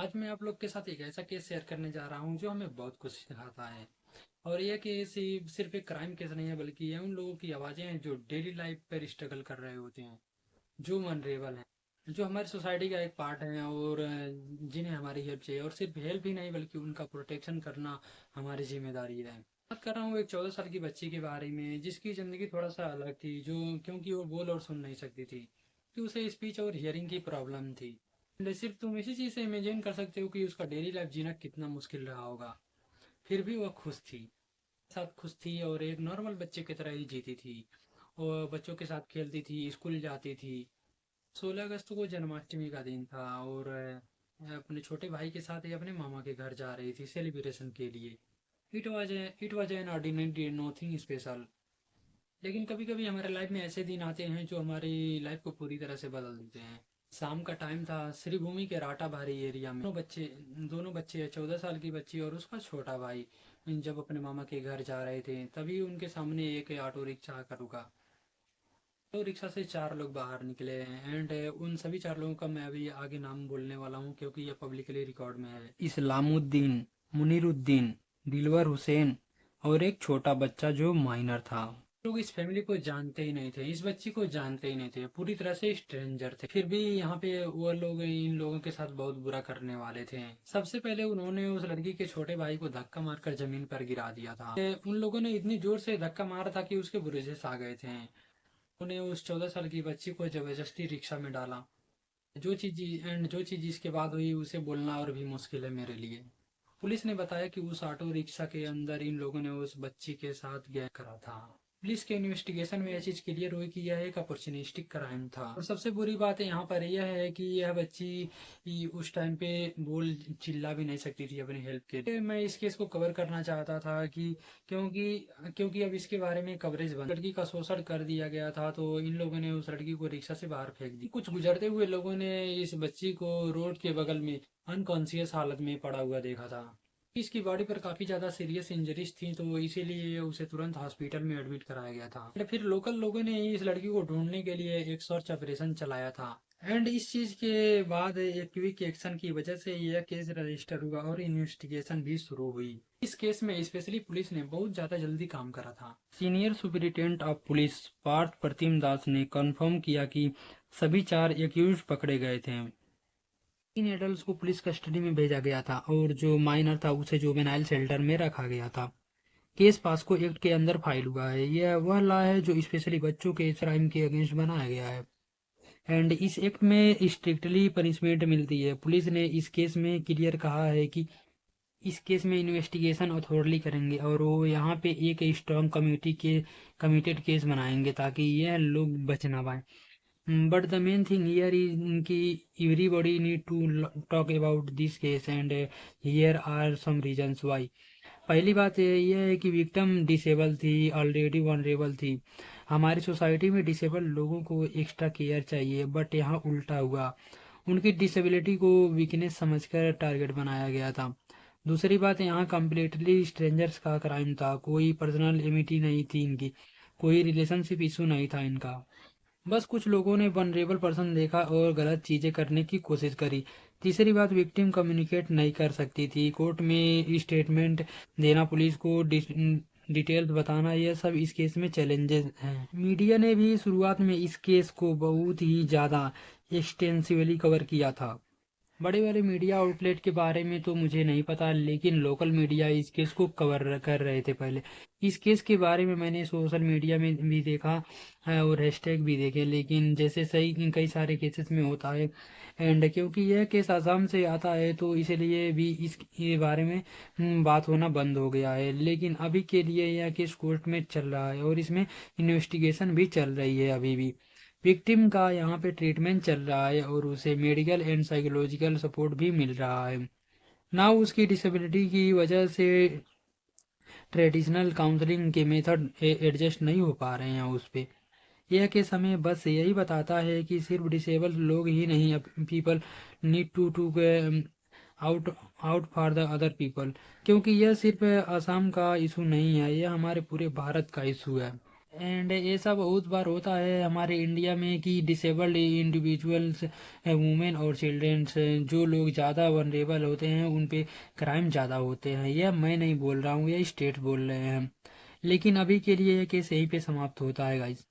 आज मैं आप लोग के साथ एक ऐसा केस शेयर करने जा रहा हूँ जो हमें बहुत कुछ सिखाता है। और यह केस सिर्फ एक क्राइम केस नहीं है, बल्कि ये उन लोगों की आवाज़ें हैं जो डेली लाइफ पर स्ट्रगल कर रहे होते हैं, जो वनरेबल हैं, जो हमारी सोसाइटी का एक पार्ट है और जिन्हें हमारी हेल्प चाहिए। और सिर्फ हेल्प ही नहीं, बल्कि उनका प्रोटेक्शन करना हमारी जिम्मेदारी है। बात कर रहा हूँ एक 14 साल की बच्ची के बारे में, जिसकी ज़िंदगी थोड़ा सा अलग थी, जो क्योंकि वो बोल और सुन नहीं सकती थी, कि उसे स्पीच और हियरिंग की प्रॉब्लम थी। सिर्फ तुम इसी चीज़ से इमेजिन कर सकते हो कि उसका डेली लाइफ जीना कितना मुश्किल रहा होगा। फिर भी वह खुश थी, साथ खुश थी और एक नॉर्मल बच्चे की तरह ही जीती थी। और बच्चों के साथ खेलती थी, स्कूल जाती थी। 16 अगस्त को जन्माष्टमी का दिन था और अपने छोटे भाई के साथ ही अपने मामा के घर जा रही थी सेलिब्रेशन के लिए। It was an ordinary day, nothing special. लेकिन कभी कभी हमारे लाइफ में ऐसे दिन आते हैं जो हमारी लाइफ को पूरी तरह से बदल देते हैं। शाम का टाइम था, श्रीभूमि के राटा भारी एरिया में दोनों बच्चे 14 साल की बच्ची और उसका छोटा भाई जब अपने मामा के घर जा रहे थे, तभी उनके सामने एक ऑटो रिक्शा आकर रुका। तो रिक्शा से चार लोग बाहर निकले एंड उन सभी चार लोगों का मैं अभी आगे नाम बोलने वाला हूँ, क्योंकि ये पब्लिकली रिकॉर्ड में है। इस्लामुद्दीन, मुनीरुद्दीन, दिलवर हुसैन और एक छोटा बच्चा जो माइनर था। लोग इस फैमिली को जानते ही नहीं थे, इस बच्ची को जानते ही नहीं थे, पूरी तरह से स्ट्रेंजर थे। फिर भी यहाँ पे वो लोग इन लोगों के साथ बहुत बुरा करने वाले थे। सबसे पहले उन्होंने उस लड़की के छोटे भाई को धक्का मारकर जमीन पर गिरा दिया था। उन लोगों ने इतनी जोर से धक्का मारा था कि उसके ब्रेसेस आ गए थे। उन्होंने उस 14 साल की बच्ची को जबरदस्ती रिक्शा में डाला। जो चीज इसके बाद हुई उसे बोलना और भी मुश्किल है मेरे लिए। पुलिस ने बताया कि उस ऑटो रिक्शा के अंदर इन लोगों ने उस बच्ची के साथ गैंग करा था। पुलिस के इन्वेस्टिगेशन में यह चीज क्लियर हुई कि यह एक अपॉर्चुनिस्टिक क्राइम था। और सबसे बुरी बात यहाँ पर यह है कि यह बच्ची उस टाइम पे बोल चिल्ला भी नहीं सकती थी अपनी हेल्प के लिए। मैं इस केस को कवर करना चाहता था कि क्योंकि क्योंकि अब इसके बारे में कवरेज बन, लड़की का शोषण कर दिया गया था, तो इन लोगों ने उस लड़की को रिक्शा से बाहर फेंक दी। कुछ गुजरते हुए लोगों ने इस बच्ची को रोड के बगल में अनकॉन्शियस हालत में पड़ा हुआ देखा था। इसकी बॉडी पर काफी ज्यादा सीरियस इंजरीज थी, तो इसीलिए उसे तुरंत हॉस्पिटल में एडमिट कराया गया था। फिर लोकल लोगों ने इस लड़की को ढूंढने के लिए एक सर्च ऑपरेशन चलाया था। एंड इस चीज के बाद एक क्विक एक्शन की वजह से यह केस रजिस्टर हुआ और इन्वेस्टिगेशन भी शुरू हुई। इस केस में स्पेशली पुलिस ने बहुत ज्यादा जल्दी काम करा था। Senior superintendent of police Parth Pratim Das ने कंफर्म किया कि सभी चार एक्यूज पकड़े गए थे। इन एडल्ट्स को पुलिस कस्टडी में भेजा गया था और जो माइनर था उसे जुवेनाइल शेल्टर में रखा गया था। केस पास्को एक्ट के अंदर फाइल हुआ है। यह वह लॉ है जो स्पेशली बच्चों के क्राइम के अगेंस्ट बनाया गया है एंड इस एक्ट में स्ट्रिक्टली पनिशमेंट मिलती है। पुलिस ने इस केस में क्लियर कहा है कि इस केस में इन्वेस्टिगेशन अथॉरिटी करेंगे और वो यहाँ पे एक स्ट्रॉन्ग कमिटेड केस बनाएंगे ताकि यह लोग बच ना पाए। But the main thing here is कि everybody need to talk about this case and here are some reasons why. पहली बात यह है कि विक्टिम डिसेबल थी, ऑलरेडी वनरेबल थी। हमारी सोसाइटी में डिसेबल लोगों को एक्स्ट्रा केयर चाहिए, बट यहाँ उल्टा हुआ। उनकी डिसेबिलिटी को वीकनेस समझकर टारगेट बनाया गया था। दूसरी बात, यहाँ कम्प्लीटली स्ट्रेंजर्स का क्राइम था, कोई पर्सनल एमिटी नहीं थी इनकी, कोई रिलेशनशिप इशू नहीं था इनका। बस कुछ लोगों ने वनरेबल पर्सन देखा और गलत चीजें करने की कोशिश करी। तीसरी बात, विक्टिम कम्युनिकेट नहीं कर सकती थी, कोर्ट में स्टेटमेंट देना, पुलिस को डिटेल्स बताना, यह सब इस केस में चैलेंजेस हैं। मीडिया ने भी शुरुआत में इस केस को बहुत ही ज़्यादा एक्सटेंसिवली कवर किया था। बड़े बड़े मीडिया आउटलेट के बारे में तो मुझे नहीं पता, लेकिन लोकल मीडिया इस केस को कवर कर रहे थे पहले। इस केस के बारे में मैंने सोशल मीडिया में भी देखा है और हैशटैग भी देखे, लेकिन जैसे सही कई सारे केसेस में होता है एंड क्योंकि यह केस आसाम से आता है तो इसलिए भी इसके बारे में बात होना बंद हो गया है। लेकिन अभी के लिए यह केस कोर्ट में चल रहा है और इसमें इन्वेस्टिगेशन भी चल रही है अभी भी। विक्टिम का यहाँ पे ट्रीटमेंट चल रहा है और उसे मेडिकल एंड साइकोलॉजिकल सपोर्ट भी मिल रहा है ना। उसकी डिसेबिलिटी की वजह से ट्रेडिशनल काउंसलिंग के मेथड एडजस्ट नहीं हो पा रहे हैं उस पे। यह केस हमें बस यही बताता है कि सिर्फ डिसेबल लोग ही नहीं, people need to out out for the other people, क्योंकि यह सिर्फ असम का इशू नहीं है, यह हमारे पूरे भारत का इशू है। एंड ऐसा बहुत बार होता है हमारे इंडिया में कि डिसेबल्ड इंडिविजुअल्स, वुमेन और चिल्ड्रंस, जो लोग ज़्यादा वनरेबल होते हैं उन पे क्राइम ज़्यादा होते हैं। यह मैं नहीं बोल रहा हूँ, यह स्टेट बोल रहे हैं। लेकिन अभी के लिए ये केस यहीं पे समाप्त होता है गाइस।